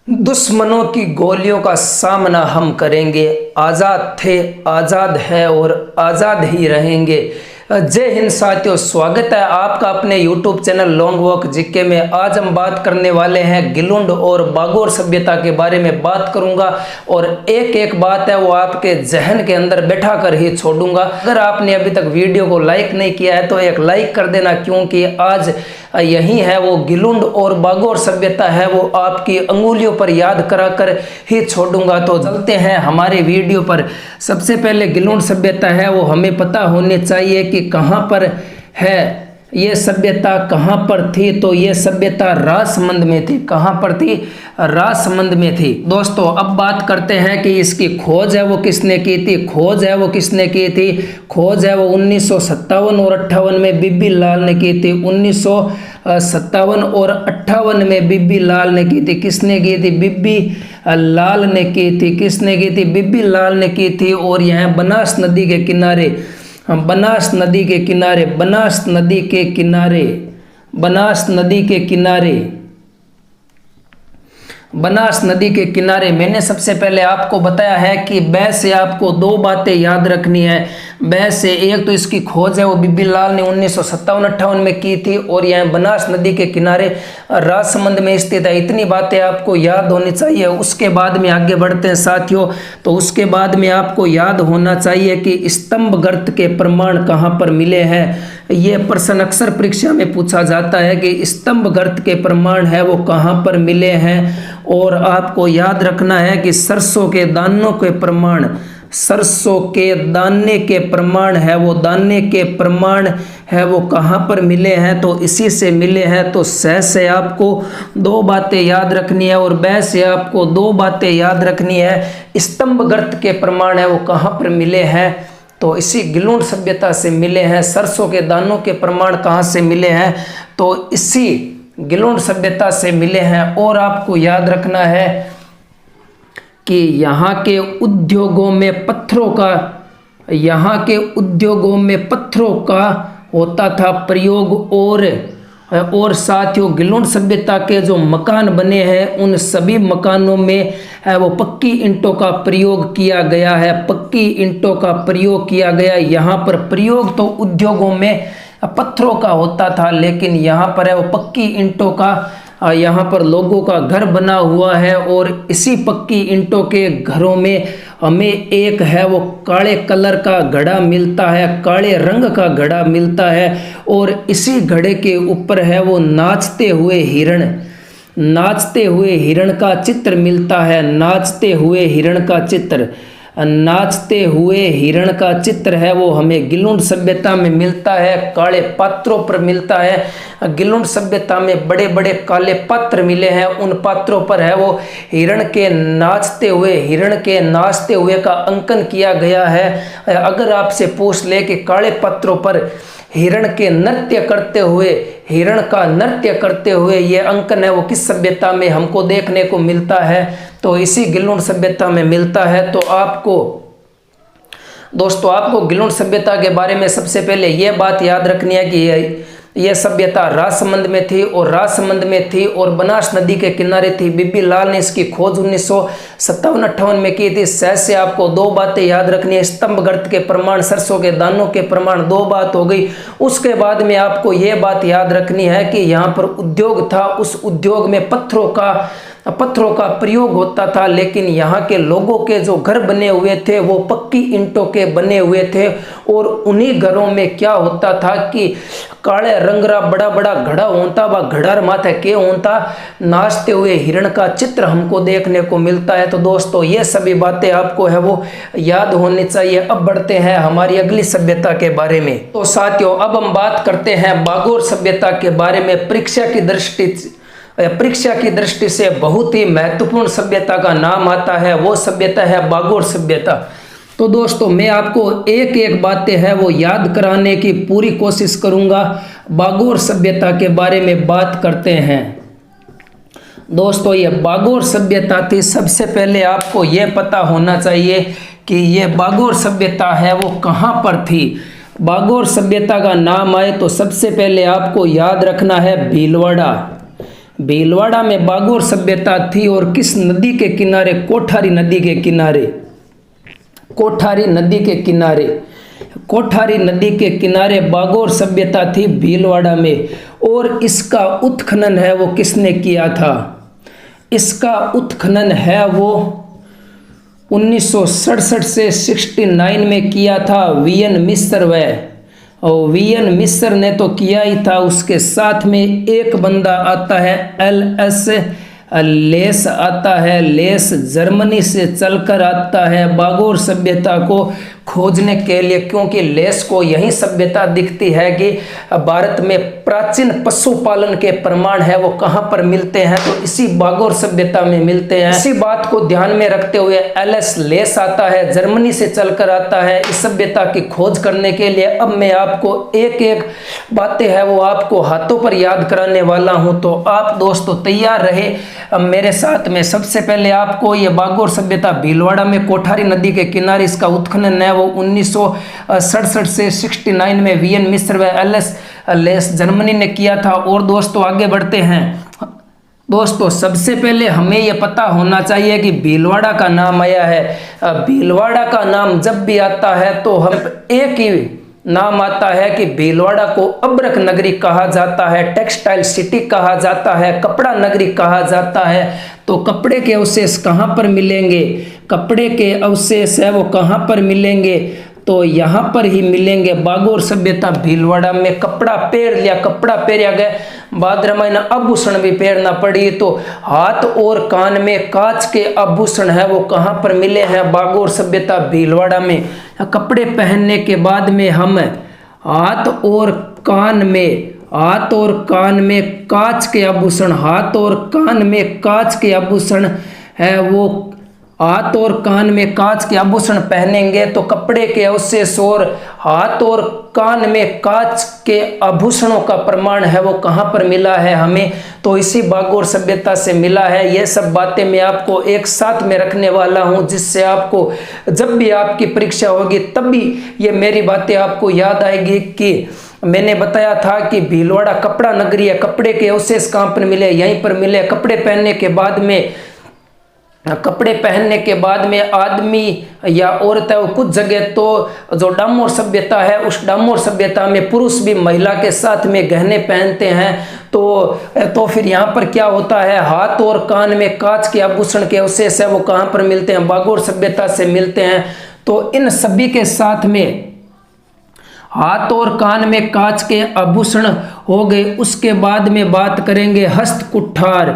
दुश्मनों की गोलियों का सामना हम करेंगे। आज़ाद थे, आज़ाद है और आज़ाद ही रहेंगे। जय हिंद साथियों, स्वागत है आपका अपने YouTube channel long walk GK में। आज हम बात करने वाले हैं गिलुंड और बागोर सभ्यता के बारे में बात करूंगा और एक एक बात है वो आपके जहन के अंदर बैठा कर ही छोड़ूंगा। अगर आपने अभी तक वीडियो को लाइक नहीं किया है तो एक लाइक कर देना, क्योंकि आज यही है वो गिलुंड और बागोर सभ्यता है वो आपकी अंगुलियों पर याद करा कर ही छोड़ूंगा। तो चलते हैं हमारे वीडियो पर। सबसे पहले गिलुंड सभ्यता है वो हमें पता होनी चाहिए कि कहाँ पर है ये सभ्यता, कहाँ पर थी। तो ये सभ्यता राजसमंद में थी। कहाँ पर थी? राजसमंद में थी। दोस्तों अब बात करते हैं कि इसकी खोज है वो किसने की थी। खोज है वो किसने की थी? खोज है वो 1957 और 58 में बीबी लाल ने की थी। 1957 और 58 में बीबी लाल ने की थी। किसने की थी? बीबी लाल ने की थी। किसने की थी? बीबी लाल ने की थी। और यह बनास नदी के किनारे, बनास नदी के किनारे, बनास नदी के किनारे, बनास नदी के किनारे, बनास नदी के किनारे। मैंने सबसे पहले आपको बताया है कि बै से आपको दो बातें याद रखनी है। बै से एक तो इसकी खोज है वो बीबी लाल ने 1957-58 में की थी और यह बनास नदी के किनारे राजसमंद में स्थित है। इतनी बातें आपको याद होनी चाहिए। उसके बाद में आगे बढ़ते हैं साथियों। तो उसके बाद में आपको याद होना चाहिए कि स्तंभ गर्त के प्रमाण कहाँ पर मिले हैं। ये प्रश्न अक्सर परीक्षा में पूछा जाता है कि स्तंभ गर्त के प्रमाण है वो कहाँ पर मिले हैं। और आपको याद रखना है कि सरसों के दानों के प्रमाण, सरसों के दाने के प्रमाण है वो, दाने के प्रमाण है वो कहाँ पर मिले हैं। तो इसी से मिले हैं। तो स से आपको दो बातें याद रखनी है और बै से आपको दो बातें याद रखनी है। स्तंभ गर्त के प्रमाण है वो कहाँ पर मिले हैं। तो इसी गिलुंड सभ्यता से मिले हैं। सरसों के दानों के प्रमाण कहाँ से मिले हैं? तो इसी गिलुंड सभ्यता से मिले हैं। और आपको याद रखना है कि यहाँ के उद्योगों में पत्थरों का, यहाँ के उद्योगों में पत्थरों का होता था प्रयोग। और साथियों गिलुंड सभ्यता के जो मकान बने हैं उन सभी मकानों में है वो पक्की ईंटों का प्रयोग किया गया है। पक्की ईंटों का प्रयोग किया गया। यहाँ पर प्रयोग तो उद्योगों में पत्थरों का होता था, लेकिन यहाँ पर है वो पक्की ईंटों का, यहाँ पर लोगों का घर बना हुआ है। और इसी पक्की ईंटों के घरों में हमें एक है वो काले कलर का घड़ा मिलता है, काले रंग का घड़ा मिलता है। और इसी घड़े के ऊपर है वो नाचते हुए हिरण, नाचते हुए हिरण का चित्र मिलता है। नाचते हुए हिरण का चित्र, नाचते हुए हिरण का चित्र है वो हमें गिलुंड सभ्यता में मिलता है। काले पात्रों पर मिलता है। गिलुंड सभ्यता में बड़े बड़े काले पात्र मिले हैं। उन पात्रों पर है वो हिरण के नाचते हुए, हिरण के नाचते हुए का अंकन किया गया है। अगर आपसे पूछ ले कि काले पत्रों पर हिरण के नृत्य करते हुए, हिरण का नृत्य करते हुए ये अंकन है वो किस सभ्यता में हमको देखने को मिलता है? तो इसी गिलुंड सभ्यता में मिलता है। तो आपको दोस्तों, आपको गिलुंड सभ्यता के बारे में सबसे पहले ये बात याद रखनी है कि यह सभ्यता राजसमंद में थी और राजसमंद में थी और बनास नदी के किनारे थी। बीबी लाल ने इसकी खोज 1957-58 में की थी। से आपको दो बातें याद रखनी है। स्तंभ गर्त के प्रमाण, सरसों के दानों के प्रमाण, दो बात हो गई। उसके बाद में आपको ये बात याद रखनी है कि यहाँ पर उद्योग था, उस उद्योग में पत्थरों का प्रयोग होता था। लेकिन यहाँ के लोगों के जो घर बने हुए थे वो पक्की ईंटों के बने हुए थे। और उन्हीं घरों में क्या होता था कि काले रंगरा बड़ा बड़ा घड़ा होता, वह घड़ार माथे के होता, नाचते हुए हिरण का चित्र हमको देखने को मिलता है। तो दोस्तों ये सभी बातें आपको है वो याद होनी चाहिए। अब बढ़ते हैं हमारी अगली सभ्यता के बारे में। तो साथियों अब हम बात करते हैं बागोर सभ्यता के बारे में। परीक्षा की दृष्टि से बहुत ही महत्वपूर्ण सभ्यता का नाम आता है, वो सभ्यता है बागोर सभ्यता। तो दोस्तों मैं आपको एक एक बातें है वो याद कराने की पूरी कोशिश करूंगा। बागोर सभ्यता के बारे में बात करते हैं। दोस्तों ये बागोर सभ्यता थी। सबसे पहले आपको ये पता होना चाहिए कि ये बागोर सभ्यता है वो कहाँ पर थी। बागोर सभ्यता का नाम आए तो सबसे पहले आपको याद रखना है भीलवाड़ा। भीलवाड़ा में बागोर सभ्यता थी और किस नदी के किनारे? कोठारी नदी के किनारे। कोठारी नदी के किनारे, कोठारी नदी के किनारे बागोर सभ्यता थी भीलवाड़ा में। और इसका उत्खनन है वो किसने किया था? इसका उत्खनन है वो 1967 से 69 में किया था वीएन मिश्र व और वीएन मिश्र ने तो किया ही था, उसके साथ में एक बंदा आता है एलएस लेस आता है। लेस जर्मनी से चलकर आता है बागोर सभ्यता को खोजने के लिए, क्योंकि लेस को यही सभ्यता दिखती है कि भारत में प्राचीन पशुपालन के प्रमाण है वो कहाँ पर मिलते हैं, तो इसी बागोर सभ्यता में मिलते हैं। इसी बात को ध्यान में रखते हुए एलएस लेस आता है, जर्मनी से चलकर आता है इस सभ्यता की खोज करने के लिए। अब मैं आपको एक एक बातें हैं वो आपको हाथों पर याद कराने वाला हूं, तो आप दोस्तों तैयार रहे मेरे साथ में। सबसे पहले आपको ये बागोर सभ्यता भीलवाड़ा में कोठारी नदी के किनारे इसका उत्खनन है वो 1967 से 69 में वीएन मिश्र व एलएस लेस जर्मनी ने किया था। और दोस्तों आगे बढ़ते हैं। दोस्तों सबसे पहले हमें यह पता होना चाहिए कि भीलवाड़ा का नाम आया है। भीलवाड़ा का नाम जब भी आता है तो हम एक ही नाम आता है कि भीलवाड़ा को अब्रक नगरी कहा जाता है, टेक्सटाइल सिटी कहा जाता है, कपड़ा नगरी कहा जाता है। तो कपड़े के अवशेष कहाँ पर मिलेंगे? कपड़े के अवशेष है वो कहाँ पर मिलेंगे? तो यहाँ पर ही मिलेंगे बागोर सभ्यता भीलवाड़ा में। कपड़ा पहन लिया, कपड़ा पहना गया, बाद रामायण आभूषण भी पहनना पड़ी, तो हाथ और कान में कांच के आभूषण है वो कहाँ पर मिले हैं? बागोर सभ्यता भीलवाड़ा में। कपड़े पहनने के बाद में हम हाथ और कान में कांच के आभूषण, हाथ और कान में कांच के आभूषण है वो हाथ और कान में कांच के आभूषण पहनेंगे तो कपड़े के अवशेष और हाथ और कान में कांच के आभूषणों का प्रमाण है वो कहाँ पर मिला है हमें? तो इसी बागोर सभ्यता से मिला है। ये सब बातें मैं आपको एक साथ में रखने वाला हूँ, जिससे आपको जब भी आपकी परीक्षा होगी तब भी ये मेरी बातें आपको याद आएगी कि मैंने बताया था कि भीलवाड़ा कपड़ा नगरी है। कपड़े के अवशेष कहाँ पर मिले? यहीं पर मिले। कपड़े पहनने के बाद में आदमी या औरत है वो कुछ जगह तो जो डामोर सभ्यता है उस डामोर सभ्यता में पुरुष भी महिला के साथ में गहने पहनते हैं। तो फिर यहाँ पर क्या होता है? हाथ और कान में कांच के आभूषण के अवशेष है वो कहाँ पर मिलते हैं? बागोर सभ्यता से मिलते हैं। तो इन सभी के साथ में हाथ और कान में कांच के आभूषण हो गए। उसके बाद में बात करेंगे हस्त कुठार।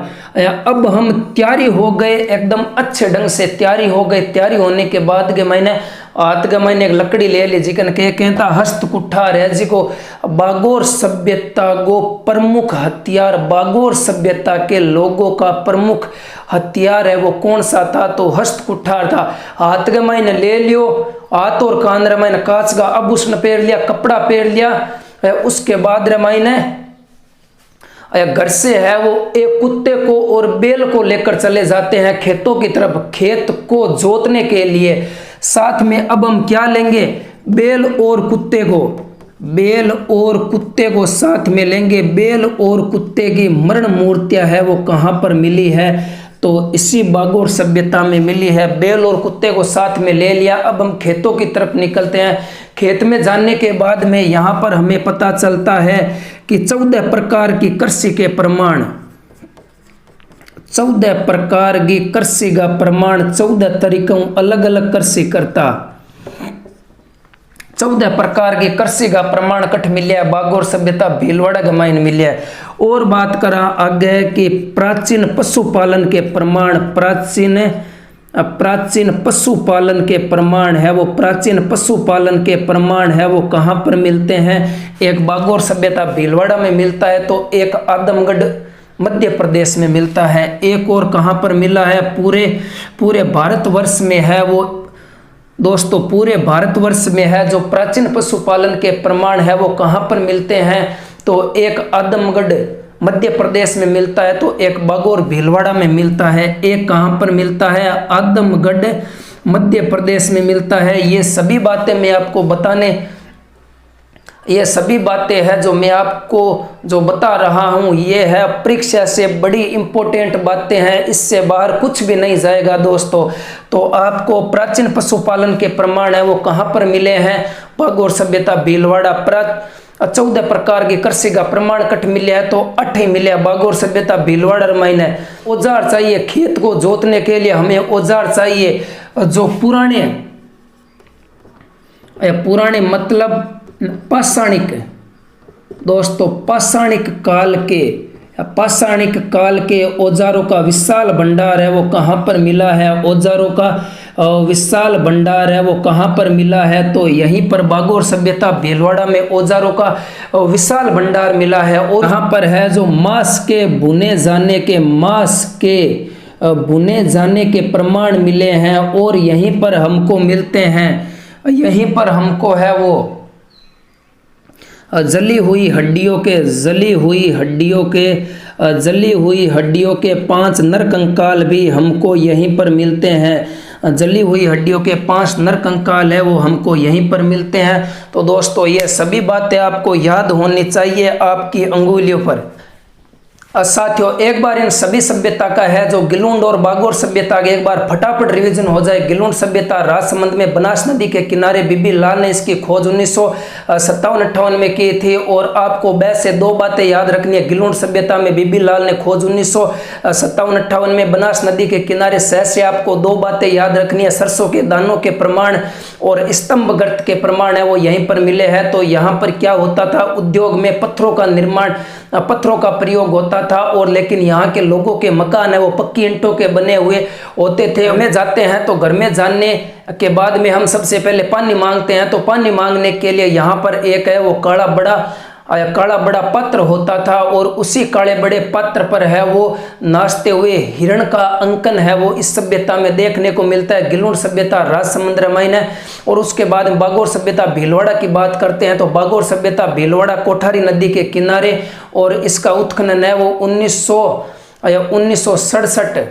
अब हम तैयारी हो गए, एकदम अच्छे ढंग से तैयारी हो गए। तैयारी होने के बाद के मैंने हाथ के मैंने एक लकड़ी ले ली जिकन के कहता हस्त कुठार है जी को बागोर सभ्यता को प्रमुख हथियार, बागोर सभ्यता के लोगों का प्रमुख हथियार है वो कौन सा था? तो हस्त कुठार था। हाथ के मैंने ले लियो, हाथ और कान रे मैंने कांच का आभूषण पहन लिया, कपड़ा पहन लिया। उसके बाद रे मैंने घर से है वो एक कुत्ते को और बैल को लेकर चले जाते हैं खेतों की तरफ, खेत को जोतने के लिए। साथ में अब हम क्या लेंगे? बैल और कुत्ते को साथ में लेंगे। बैल और कुत्ते की मरण मूर्तियां है वो कहाँ पर मिली है? तो इसी बागोर सभ्यता में मिली है। बैल और कुत्ते को साथ में ले लिया। अब हम खेतों की तरफ निकलते हैं। खेत में जाने के बाद में यहाँ पर हमें पता चलता है कि 14 प्रकार की कृषि के प्रमाण, 14 प्रकार की कृषि का प्रमाण, 14 तरीकों अलग अलग कृषि करता, 14 प्रकार की कृषि का प्रमाण कठ मिले बागोर सभ्यता भीलवाड़ा गमाइन मिले। और बात करा आगे कि प्राचीन पशुपालन के प्रमाण, प्राचीन पशुपालन के प्रमाण है वो, प्राचीन पशुपालन के प्रमाण है वो कहाँ पर मिलते हैं? एक बागोर सभ्यता भीलवाड़ा में मिलता है, तो एक आदमगढ़ मध्य प्रदेश में मिलता है, एक और कहाँ पर मिला है? पूरे भारतवर्ष में है वो दोस्तों, पूरे भारतवर्ष में है जो प्राचीन पशुपालन के प्रमाण है वो कहाँ पर मिलते हैं? तो एक आदमगढ़ मध्य प्रदेश में मिलता है, तो एक बागोर भीलवाड़ा में मिलता है। एक कहाँ पर मिलता है? आदमगढ़ मध्य प्रदेश में मिलता है। ये सभी बातें मैं आपको बताने ये सभी बातें हैं जो मैं आपको जो बता रहा हूँ, ये है परीक्षा से बड़ी इम्पोर्टेंट बातें हैं, इससे बाहर कुछ भी नहीं जाएगा दोस्तों। तो आपको प्राचीन पशुपालन के प्रमाण है वो कहाँ पर मिले हैं? भागोर सभ्यता भीलवाड़ा। 14 प्रकार के कृषि का प्रमाण कट मिले है तो 8 ही मिले भागोर सभ्यता भीलवाड़ा रामायण है। औजार चाहिए खेत को जोतने के लिए, हमें औजार चाहिए जो पुराने मतलब पाषाणिक दोस्तों, पाषाणिक काल के औजारों का विशाल भंडार है वो कहाँ पर मिला है? औजारों का विशाल भंडार है वो कहाँ पर मिला है? तो यहीं पर भागोर सभ्यता भीलवाड़ा में औजारों का विशाल भंडार मिला है। और यहाँ पर है जो मांस के बुने जाने के प्रमाण मिले हैं, और यहीं पर हमको मिलते हैं, यहीं पर हमको है वो जली हुई हड्डियों के 5 नर कंकाल भी हमको यहीं पर मिलते हैं। जली हुई हड्डियों के 5 नर कंकाल है वो हमको यहीं पर मिलते हैं। तो दोस्तों ये सभी बातें आपको याद होनी चाहिए आपकी अंगुलियों पर। साथियों एक बार इन सभी सभ्यता का है जो गिलुंड और भागोर सभ्यता के एक बार फटाफट रिवीजन हो जाए। गिलुंड सभ्यता राजसमंद में बनास नदी के किनारे बीबी लाल ने इसकी खोज 1957-58 में की थी। और आपको वैसे 2 बातें याद रखनी है। गिलुंड सभ्यता में बीबी लाल ने खोज 1957-58 में बनास नदी के किनारे शहर से आपको 2 बातें याद रखनी है। सरसों के दानों के प्रमाण और स्तंभ गर्त के प्रमाण है वो यहीं पर मिले हैं। तो यहाँ पर क्या होता था, उद्योग में पत्थरों का प्रयोग होता था, और लेकिन यहाँ के लोगों के मकान है वो पक्की ईंटों के बने हुए होते थे। हमें जाते हैं तो घर में जाने के बाद में हम सबसे पहले पानी मांगते हैं, तो पानी मांगने के लिए यहाँ पर एक है वो काला बड़ा पात्र होता था, और उसी काले बड़े पात्र पर है वो नाचते हुए हिरण का अंकन है वो इस सभ्यता में देखने को मिलता है। गिलुंड सभ्यता राजसमंद रामायण है। और उसके बाद में भागोर सभ्यता भीलवाड़ा की बात करते हैं तो भागोर सभ्यता भीलवाड़ा कोठारी नदी के किनारे, और इसका उत्खनन है वो 1967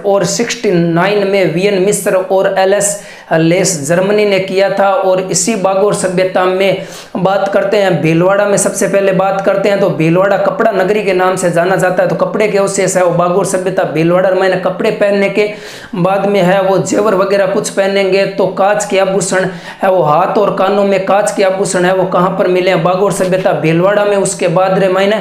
और 69 में वीएन मिस्र और एलएस लेस जर्मनी ने किया था। और इसी भागोर सभ्यता में बात करते हैं भीलवाड़ा में, सबसे पहले बात करते हैं तो भीलवाड़ा कपड़ा नगरी के नाम से जाना जाता है। तो कपड़े के अवशेष है वो भागोर सभ्यता भीलवाड़ा में। कपड़े पहनने के बाद में है वो जेवर वगैरह कुछ पहनेंगे, तो कांच के आभूषण है वो हाथ और कानों में कांच के आभूषण है वो कहाँ पर मिले हैं? भागोर सभ्यता भीलवाड़ा में। उसके बाद रे मायने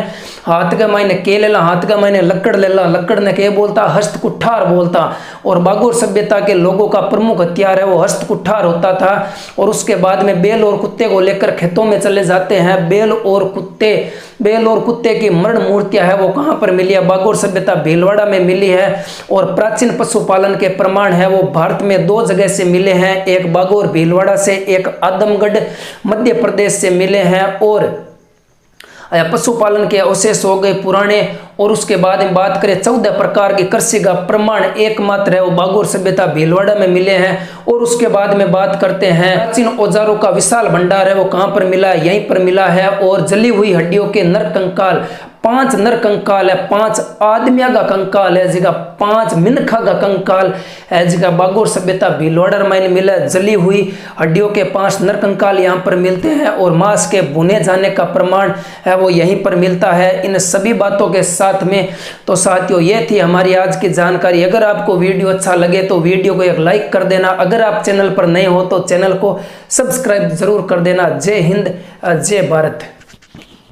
हाथ का मायने के लेला, हाथ का मायने लकड़ लेला, लकड़ ने के बोलता हस्त कुठार बोलता। और भागोर सभ्यता के लोगों का प्रमुख हथियार है वो हस्त कुठार होता था। और उसके बाद में बैल और कुत्ते को लेकर खेतों में चले जाते हैं। बैल और कुत्ते की मरण मूर्तियां है वो कहाँ पर मिली है? भागोर सभ्यता भीलवाड़ा में मिली है। और प्राचीन पशुपालन के प्रमाण है वो भारत में 2 जगह से मिले हैं, एक भागोर भीलवाड़ा से, एक आदमगढ़ मध्य प्रदेश से मिले हैं। और पशुपालन के अवशेष हो गए पुराने। और उसके बाद में बात करें 14 प्रकार की कृषि का प्रमाण एकमात्र है वो भागोर सभ्यता भीलवाड़ा में मिले हैं। और उसके बाद में बात करते हैं प्राचीन औजारों का विशाल भंडार है वो कहाँ पर मिला है? यहीं पर मिला है। और जली हुई हड्डियों के नर कंकाल 5 नर कंकाल है, 5 आदमिया का कंकाल है जिका 5 मिनखा का कंकाल है जिका भागोर सभ्यता भीलवाड़ा रामायण मिला। जली हुई हड्डियों के 5 नर कंकाल यहाँ पर मिलते हैं। और मांस के भुने जाने का प्रमाण है वो यहीं पर मिलता है। इन सभी बातों के साथ में तो साथियों ये थी हमारी आज की जानकारी। अगर आपको वीडियो अच्छा लगे तो वीडियो को एक लाइक कर देना। अगर आप चैनल पर नए हो तो चैनल को सब्सक्राइब जरूर कर देना। जय हिंद, जय भारत।